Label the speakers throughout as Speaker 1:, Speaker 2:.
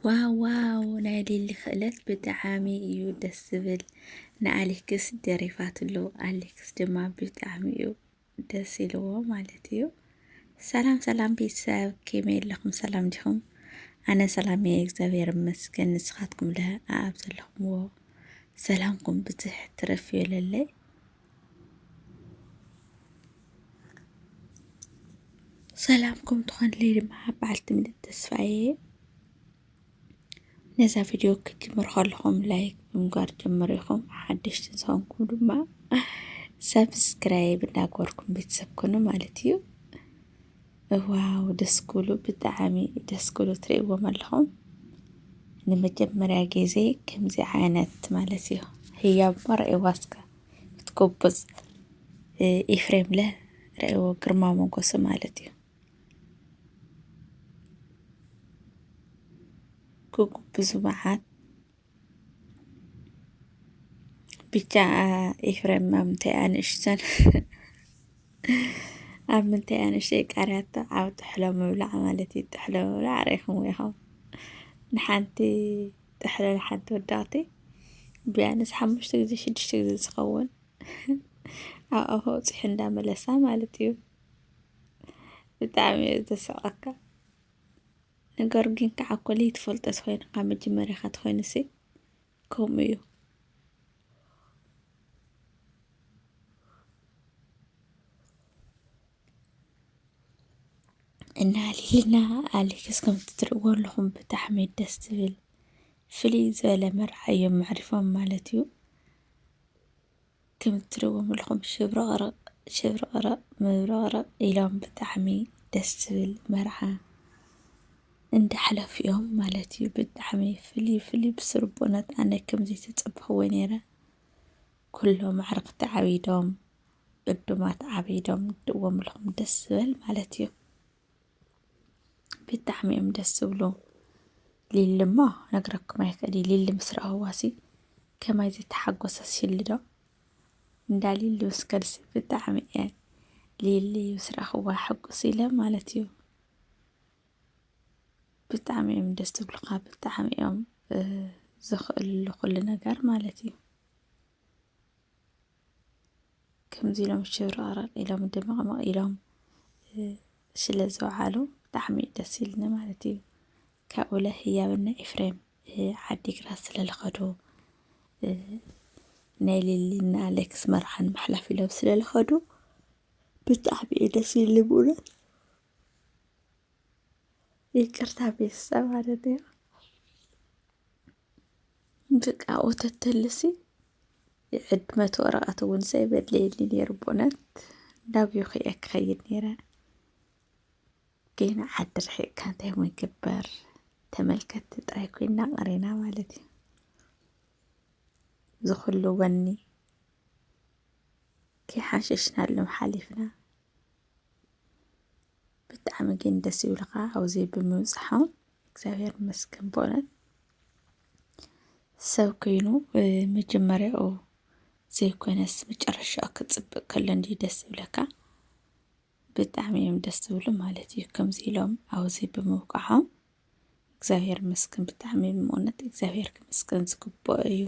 Speaker 1: ዋው ናይ ሊሊ ክእለት ብጣዕሚ እዩ ደስ ዝብል ንኣሌክስ ደሪፋትሎ ኣሌክስ ድማ ብጣዕሚ እዩ ደስ ኢልዎ ማለት እዩ። ሰላም ሰላም ቤተሰብ ከመይ ኣለኹም? ሰላም ዲኹም? ኣነ ሰላም እየ እግዚአብሔር ይመስገን። ንስኻትኩም ለ ኣብ ዘለኹምዎ ሰላምኩም ብዙሕ ትረፍ ይበለለይ። ሰላምኩም ትኾንልይ ድማ በዓልቲ ምልእ ተስፋዬ። ነዛ ቪድዮ ክትጅምሩ ከለኹም ላይክ ብምግባር ጀምሩ ኢኹም ሓደሽቲ ዝኾንኩም ድማ ሰብስክራይብ እንዳገበርኩም ቤተሰብ ኮኑ ማለት እዩ። ዋው ደስ ክብሉ ብጣዕሚ ደስ ክብሉ ትሪእዎም ኣለኹም። ንመጀመርያ ግዜ ከምዚ ዓይነት ማለት እዩ ህያብ እሞ ረእይዋ እስከ ክትጎብዝ ኤፍሬም ለ ረእይዎ ግርማ ሞገሱ ማለት እዩ። ክጉብዙ መዓት ብቻ ኤፍሬም ኣብ ምንታይ ኣንእሽተን ኣብ ምንታይ ኣንእሽተይ ቃርያቶ ኣብ ጥሕሎ ምብላዕ ማለት እዩ። ጥሕሎ ምብላዕ ርኢኹም ኢኹም ንሓንቲ ጥሕሎ ንሓንቲ ወዳቕቲ ቢያንስ 5 ግዜ 6 ግዜ ዝኸውን ኣብ ኣፋ ኣውፂሑ እንዳመለሳ ማለት እዩ። ብጣዕሚ እዩ ዘስቀካ። ነገሩ ግን ከዓ እኮ ለይትፈልጦ ተኮይንካ መጀመርያ ኢኻ ተኮይኑሲ ከምኡ እዩ። እና ሊሊና ኣሌክስ ከምቲ ትሪእዎ ኣለኹም ብጣዕሚ ደስ ዝብል ፍልይ ዝበለ መርዓ እዮም መዕሪፎም ማለት እዩ። ከምቲ ትሪእዎም ኣለኹም ሽብርቕርቕ ምብርቕርቕ ኢሎም ብጣዕሚ ደስ ዝብል መርዓ እንዳሕለፉ እዮም ማለት እዩ። ብጣዕሚ ፍልይ ፍልይ ብስርቡነት ኣነ ከምዚ ተፀበኽዎ ነይረ። ኩሎም ኣዕርኽቲ ዓቢዶም ዕዱማት ዓቢዶም ድእዎም ኣለኹም ደስ ዝብል ማለት እዩ። ብጣዕሚ እዮም ደስ ዝብሉ። ሊሊ እሞ ነግረኩም ኣይክእልን። ሊሊ ምስ ረኣዋሲ ከማይ ዝተሓጎሰስ ይህሊ ዶ እንዳ ሊሊ ምስ ከድሲ ብጣዕሚ እየ ሊሊ ምስ ረኣኽዋ ሕጉስ ኢለ ማለት እዩ። ብጣዕሚ እዮም ደስ ዝብሉካ ብጣዕሚ እዮም ዝኽእልሉ ኩሉ ነገር ማለት እዩ። ከምዚ ኢሎም ሽብርቕርቕ ኢሎም ድምቕምቕ ኢሎም ስለ ዝወዓሉ ብጣዕሚ እዩ ደስ ኢሉኒ ማለት እዩ። ካብኡ ለ ህያብና ኤፍሬም ዓዲግራት ስለ ዝኸዱ ናይ ሊሊና ኣሌክስ መርዓ ንምሕላፍ ኢሎም ስለ ዝኸዱ ብጣዕሚ እዩ ደስ ኢሉኒ ብእውነት። ይቅርታ ቤተሰብ ማለት እዩ። በቃ ኣብኡ ተትህልሲ ዕድመት ወረቐት እውን ዘይበድለየኒ ነይሩ ብእውነት እንዳጉዩ እየ ክኸይድ ነይረ። ግን ዓዲ ርሒቕካ እንታይ ሞ ይግበር ተመልከትቲ ጥራይ ኮይና ቀሪና ማለት እዩ። ዝኹሉ ወኒ ከይሓሸሽናሎም ሓሊፍና ብጣዕሚ ግን ደስ ይብሉካ ኣብዚ ብምብፅሖም እግዚኣብሔር ይመስገን በእውነት። ሰብ ኮይኑ መጀመርያኡ ዘይኮነስ መጨረሻኡ ክፅብቅ ከሎ እንዲሁ ደስ ይብለካ። ብጣዕሚ እዮም ደስ ዝብሉ ማለት እዩ። ከምዚ ኢሎም ኣብዚ ብምብቅዖም እግዚኣብሔር ይመስገን ብጣዕሚ ብእውነት እግዚኣብሔር ክምስገን ዝግብኦ እዩ።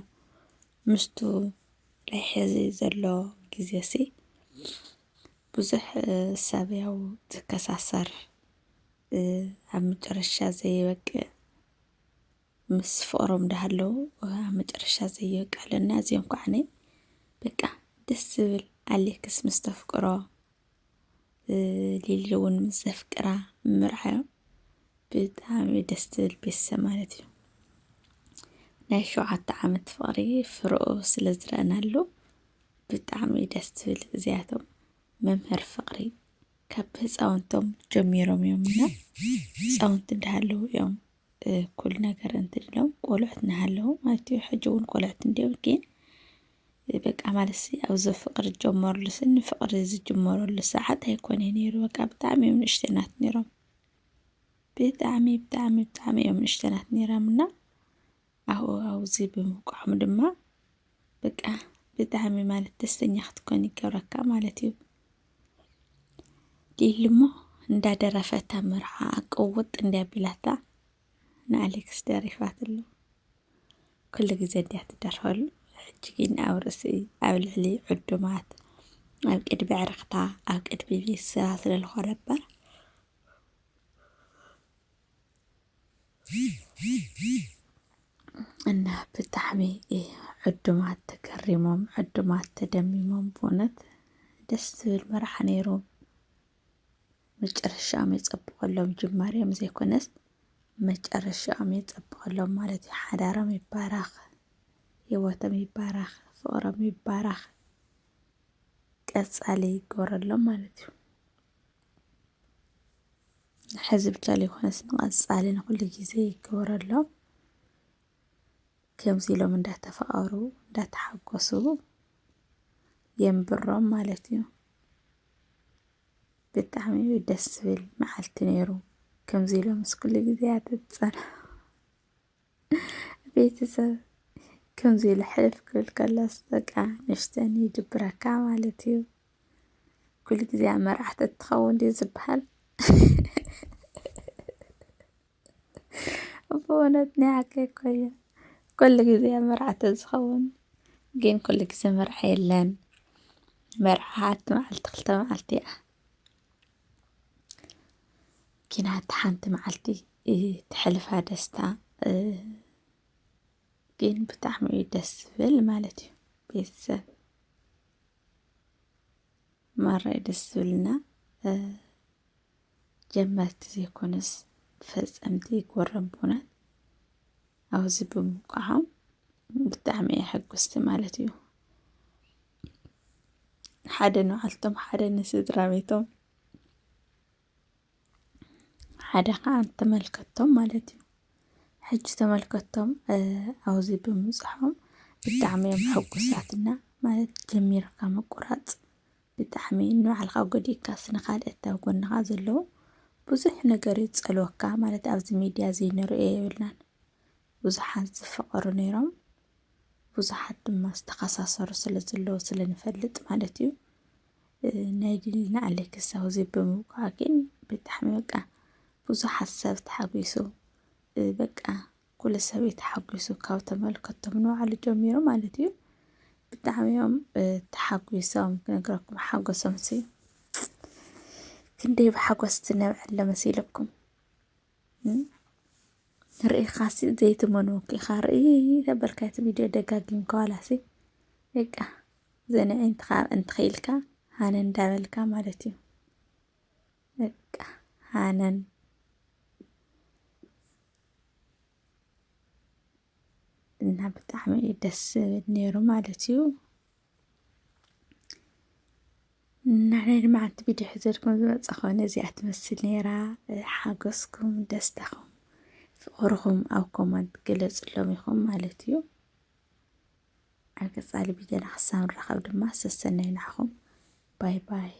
Speaker 1: ምስቱ ናይ ሕዚ ዘሎ ግዜሲ ብዙሕ ሰብ ያው ዝከሳሰር ኣብ መጨረሻ ዘይበቅዕ ምስ ፍቅሮም እንዳሃለው ኣብ መጨረሻ ዘይበቃለና እዚኦም ከዓኒ በቃ ደስ ዝብል ኣሌክስ ምስ ተፍቅሮ ሊሊ እውን ምስ ዘፍቅራ ምርዓዮም ብጣዕሚ ደስ ዝብል ቤተሰብ ማለት እዩ። ናይ 7 ዓመት ፍቅሪ ፍርኡ ስለ ዝረአናሉ ብጣዕሚ ደስ ዝብል እዚኣቶም መምሃሪ ፍቅሪ ካብ ህፃውንቶም ጀሚሮም እዮምና ህፃውንቲ እንዳሃለው እዮም ኩሉ ነገር እንትን ኢሎም ቆልዑት እናሃለው ማለት እዩ። ሕጂ እውን ቆልዑት እንዲኦም ግን በቃ ማለትሲ ኣብዚ ፍቅሪ ዝጀመሩሉሲ ንፍቅሪ ዝጅመረሉ ሰዓት ኣይኮነን ነይሩ። በቃ ብጣዕሚ እዮም ንእሽተናት ነይሮም። ብጣዕሚ ብጣዕሚ ብጣዕሚ እዮም ንእሽተናት ነይሮምና ኣብዚ ብምብቅዖም ድማ በቃ ብጣዕሚ ማለት ደስተኛ ክትኮን ይገብረካ ማለት እዩ። ሊሊ እሞ እንዳደረፈታ መርዓ ቅውጥ እንዲያቢላታ ንኣሌክስ ደሪፋትሉ ኩሉ ግዜ እንዲያ ትደርፈሉ ሕጂ ግን ኣብ ርእሲ ኣብ ልዕሊ ዕዱማት ኣብ ቅድሚ ዕርኽታ ኣብ ቅድሚ ቤተሰባ ስለዝኾነ ነበር እና ብጣዕሚ ዕዱማት ተገሪሞም ዕዱማት ተደሚሞም ብእውነት ደስ ዝብል መርዓ ነይሩ። መጨረሻኦም የፀብቐሎም ጅማሬኦም ዘይኮነስ መጨረሻኦም የፀብቐሎም ማለት እዩ። ሓዳሮም ይባረኽ፣ ህይወቶም ይባረኽ፣ ፍቕሮም ይባረኽ፣ ቀፃሊ ይገበረሎም ማለት እዩ። ሕዚ ብቻ ዘይኮነስ ንቐፃሊ ንኩሉ ግዜ ይገበረሎም። ከምዚ ኢሎም እንዳተፋቐሩ እንዳተሓጎሱ የንብሮም ማለት እዩ። ብጣዕሚ ደስ ዝብል መዓልቲ ነይሩ። ከምዚ ኢሎም ምስ ኩሉ ግዜያት ዝፀንሑ ቤተሰብ ከምዚ ኢሉ ሕልፍ ክብል ከሎስ በቃ ንእሽተን ይድብረካ ማለት እዩ። ኩሉ ግዜ ኣብ መርዓ ተትኸውን ድዩ ዝበሃል? ብእውነት ናይ ሓቀይ እኮ እዩ። ኩሉ ግዜ ኣብ መርዓ ተዝኸውን ግን ኩሉ ግዜ መርዓ የለን። መርዓ ሓንቲ መዓልቲ ክልተ መዓልቲ እያ። ግን ሓንቲ መዓልቲ ትሕልፋ ደስታ ግን ብጣዕሚ እዩ ደስ ዝብል ማለት እዩ። ቤተሰብ መራይ ደስ ዝብልና ጀመርቲ ዘይኮነስ ፈፀምቲ ይግበሮም ብእውነት ኣብዚ ብምውቃዖም ብጣዕሚ እየ ሕጉስቲ ማለት እዩ። ሓደ ንባዕልቶም ሓደ ንስድራ ቤቶም ሓደ ከዓ ተመልከቶም ማለት እዩ። ሕጂ ተመልከቶም ኣብዚ ብምብፅሖም ብጣዕሚ እዮም ሕጉሳትና ማለት ጀሚርካ ምቁራፅ ብጣዕሚ ንባዕልካ ጎዲእካ ንኻልኦት ኣብ ጎንካ ዘለዉ ብዙሕ ነገር እዩ ዝፀልወካ ማለት ኣብዚ ሚድያ ዘይንሪኦ የብልናን። ብዙሓት ዝፈቐሩ ነይሮም ብዙሓት ድማ ዝተኸሳሰሩ ስለ ዘለዉ ስለንፈልጥ ማለት እዩ። ናይ ድልና ኣሌክስ ኣብዚ ብምውቃዕ ግን ብጣዕሚ በቃ ብዙሓት ሰብ ተሓጒሱ በቃ ኩሉ ሰብ እዩ ተሓጒሱ ካብ ተመልከቶም ንባዕሉ ጀሚሩ ማለት እዩ። ብጣዕሚ እዮም ተሓጒሶም ክነግረኩም ሓጎሶም ሲ ክንደይ ብሓጎስ ዝነብዐሎ መሲለኩም ርኢኻሲ ዘይትመንዎ ኢኻ ርኢ ተበልካ እቲ ቪድዮ ደጋጊምካ ዋላሲ በቃ ዘንዒ እንትኸይልካ ሃነን እንዳበልካ ማለት እዩ። በቃ ሃነን እና ብጣዕሚ እዩ ደስ ዝብል ነይሩ ማለት እዩ። እና ናይ ልምዓንቲ ቪድዮ ሒዘልኩም ዝመፀኹ ነዚኣ ትመስል ነይራ። ሓጎስኩም ደስታኹም ፍቕርኹም ኣብ ኮመንት ግለፅሎም ኢኹም ማለት እዩ። ኣብ ቀፃሊ ቪድዮና ክሳብ ንራኸብ ድማ ሰሰናይ ንዓኹም ባይ ባይ።